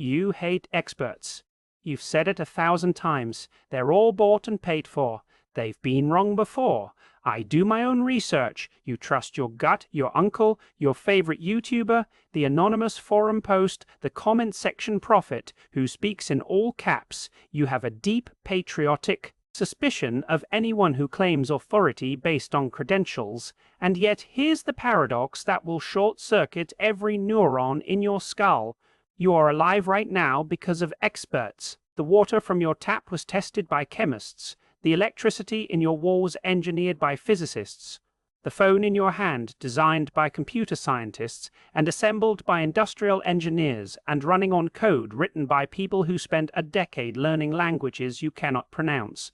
You hate experts. You've said it 1,000 times. They're all bought and paid for. They've been wrong before. I do my own research. You trust your gut, your uncle, your favorite YouTuber, the anonymous forum post, the comment section prophet who speaks in all caps. You have a deep patriotic suspicion of anyone who claims authority based on credentials, and yet here's the paradox that will short-circuit every neuron in your skull. You are alive right now because of experts. The water from your tap was tested by chemists. The electricity in your walls engineered by physicists. The phone in your hand designed by computer scientists and assembled by industrial engineers and running on code written by people who spent a decade learning languages you cannot pronounce.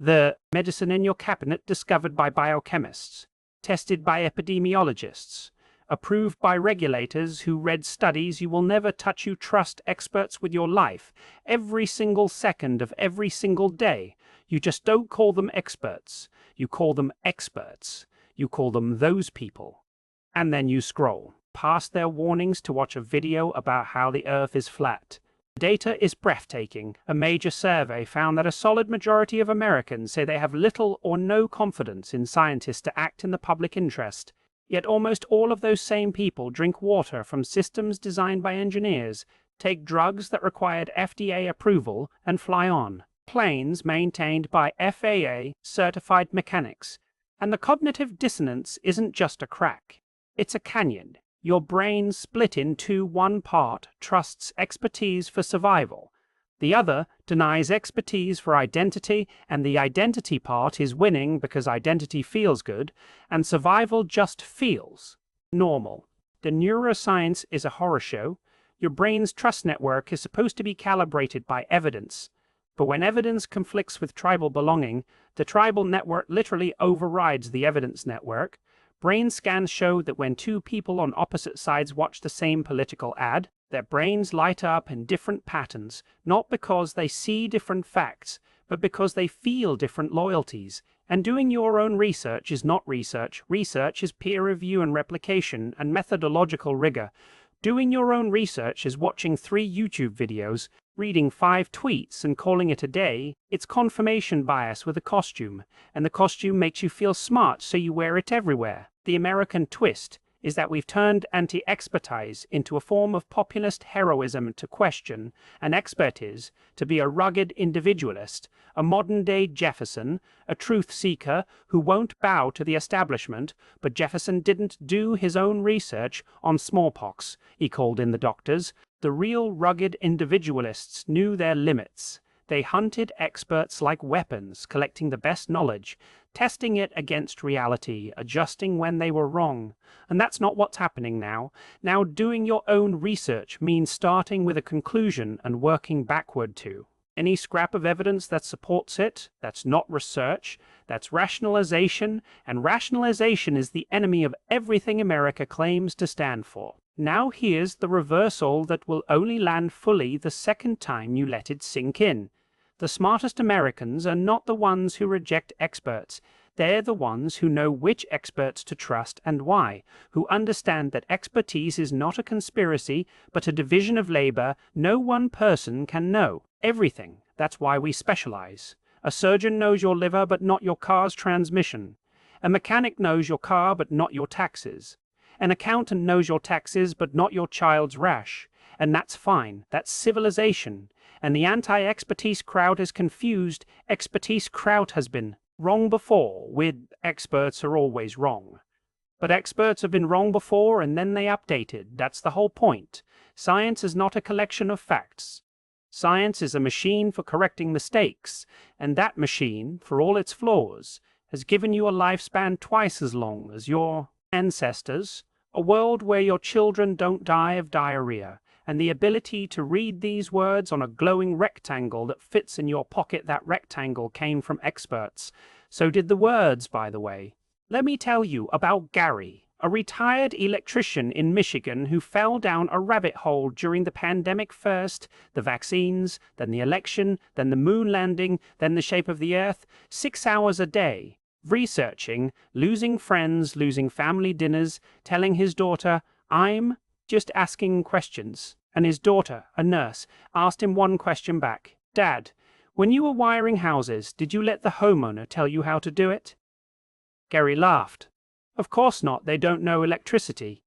The medicine in your cabinet discovered by biochemists, tested by epidemiologists, approved by regulators who read studies you will never touch. You trust experts with your life, every single second of every single day. You just don't call them experts. You call them experts. You call them those people. And then you scroll past their warnings to watch a video about how the Earth is flat. The data is breathtaking. A major survey found that a solid majority of Americans say they have little or no confidence in scientists to act in the public interest. Yet almost all of those same people drink water from systems designed by engineers, take drugs that required FDA approval, and fly on planes maintained by FAA-certified mechanics. And the cognitive dissonance isn't just a crack. It's a canyon. Your brain split in two. One part trusts expertise for survival. The other denies expertise for identity, and the identity part is winning because identity feels good, and survival just feels normal. The neuroscience is a horror show. Your brain's trust network is supposed to be calibrated by evidence. But when evidence conflicts with tribal belonging, the tribal network literally overrides the evidence network. Brain scans show that when two people on opposite sides watch the same political ad, their brains light up in different patterns, not because they see different facts, but because they feel different loyalties. And doing your own research is not research. Research is peer review and replication and methodological rigor. Doing your own research is watching 3 YouTube videos, reading 5 tweets and calling it a day. It's confirmation bias with a costume, and the costume makes you feel smart, so you wear it everywhere. The American twist is that we've turned anti-expertise into a form of populist heroism to question, and expert is to be a rugged individualist, a modern-day Jefferson, a truth-seeker who won't bow to the establishment. But Jefferson didn't do his own research on smallpox. He called in the doctors. The real rugged individualists knew their limits. They hunted experts like weapons, collecting the best knowledge, testing it against reality, adjusting when they were wrong. And that's not what's happening now. Now doing your own research means starting with a conclusion and working backward to any scrap of evidence that supports it. That's not research, that's rationalization, and rationalization is the enemy of everything America claims to stand for. Now here's the reversal that will only land fully the second time you let it sink in. The smartest Americans are not the ones who reject experts. They're the ones who know which experts to trust and why, who understand that expertise is not a conspiracy, but a division of labor. No one person can know everything. That's why we specialize. A surgeon knows your liver, but not your car's transmission. A mechanic knows your car, but not your taxes. An accountant knows your taxes, but not your child's rash. And that's fine. That's civilization. And the anti-expertise crowd is confused. Expertise crowd has been wrong before. With experts are always wrong. But experts have been wrong before, and then they updated. That's the whole point. Science is not a collection of facts. Science is a machine for correcting mistakes. And that machine, for all its flaws, has given you a lifespan twice as long as your ancestors, a world where your children don't die of diarrhea, and the ability to read these words on a glowing rectangle that fits in your pocket. That rectangle came from experts. So did the words, by the way. Let me tell you about Gary, a retired electrician in Michigan who fell down a rabbit hole during the pandemic. First, the vaccines, then the election, then the moon landing, then the shape of the earth. 6 hours a day, researching, losing friends, losing family dinners, telling his daughter, "I'm just asking questions." and his daughter, a nurse, asked him one question back. "Dad, when you were wiring houses, did you let the homeowner tell you how to do it?" Gary laughed. "Of course not, they don't know electricity."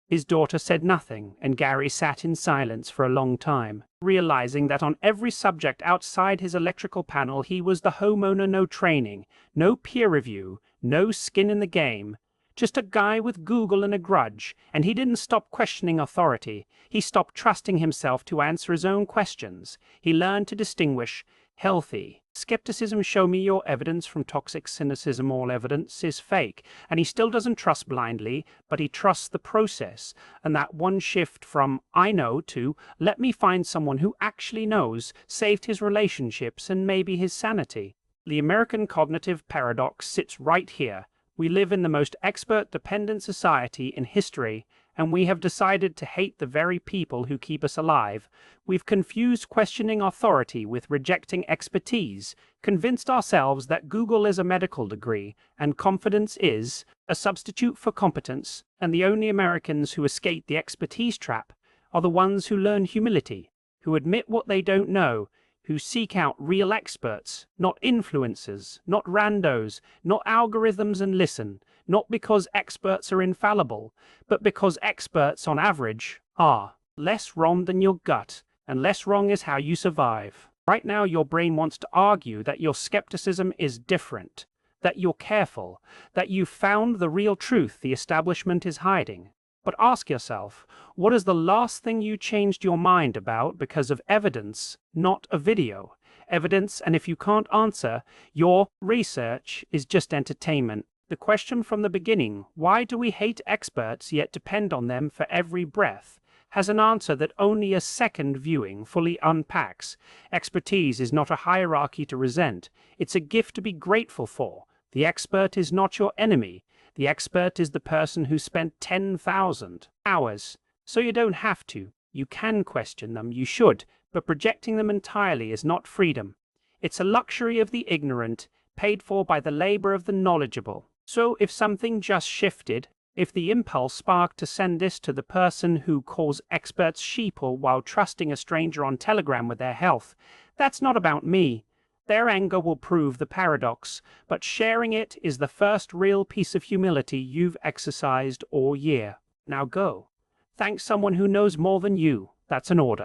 His daughter said nothing, and Gary sat in silence for a long time, realizing that on every subject outside his electrical panel he was the homeowner, no training, no peer review, no skin in the game, just a guy with Google and a grudge. And he didn't stop questioning authority. He stopped trusting himself to answer his own questions. He learned to distinguish healthy skepticism, show me your evidence, from toxic cynicism, all evidence is fake. And he still doesn't trust blindly, but he trusts the process. And that one shift from "I know" to "let me find someone who actually knows" saved his relationships and maybe his sanity. The American cognitive paradox sits right here. We live in the most expert-dependent society in history, and we have decided to hate the very people who keep us alive. We've confused questioning authority with rejecting expertise, convinced ourselves that Google is a medical degree and confidence is a substitute for competence, and the only Americans who escape the expertise trap are the ones who learn humility, who admit what they don't know, who seek out real experts, not influencers, not randos, not algorithms, and listen, not because experts are infallible, but because experts on average are less wrong than your gut, and less wrong is how you survive. Right now your brain wants to argue that your skepticism is different, that you're careful, that you've found the real truth the establishment is hiding. But ask yourself, what is the last thing you changed your mind about because of evidence, not a video? Evidence, and if you can't answer, your research is just entertainment. The question from the beginning, why do we hate experts yet depend on them for every breath, has an answer that only a second viewing fully unpacks. Expertise is not a hierarchy to resent, it's a gift to be grateful for. The expert is not your enemy. The expert is the person who spent 10,000 hours. So you don't have to. You can question them, you should, but projecting them entirely is not freedom. It's a luxury of the ignorant, paid for by the labor of the knowledgeable. So if something just shifted, if the impulse sparked to send this to the person who calls experts sheeple while trusting a stranger on Telegram with their health, that's not about me. Their anger will prove the paradox, but sharing it is the first real piece of humility you've exercised all year. Now go. Thank someone who knows more than you. That's an order.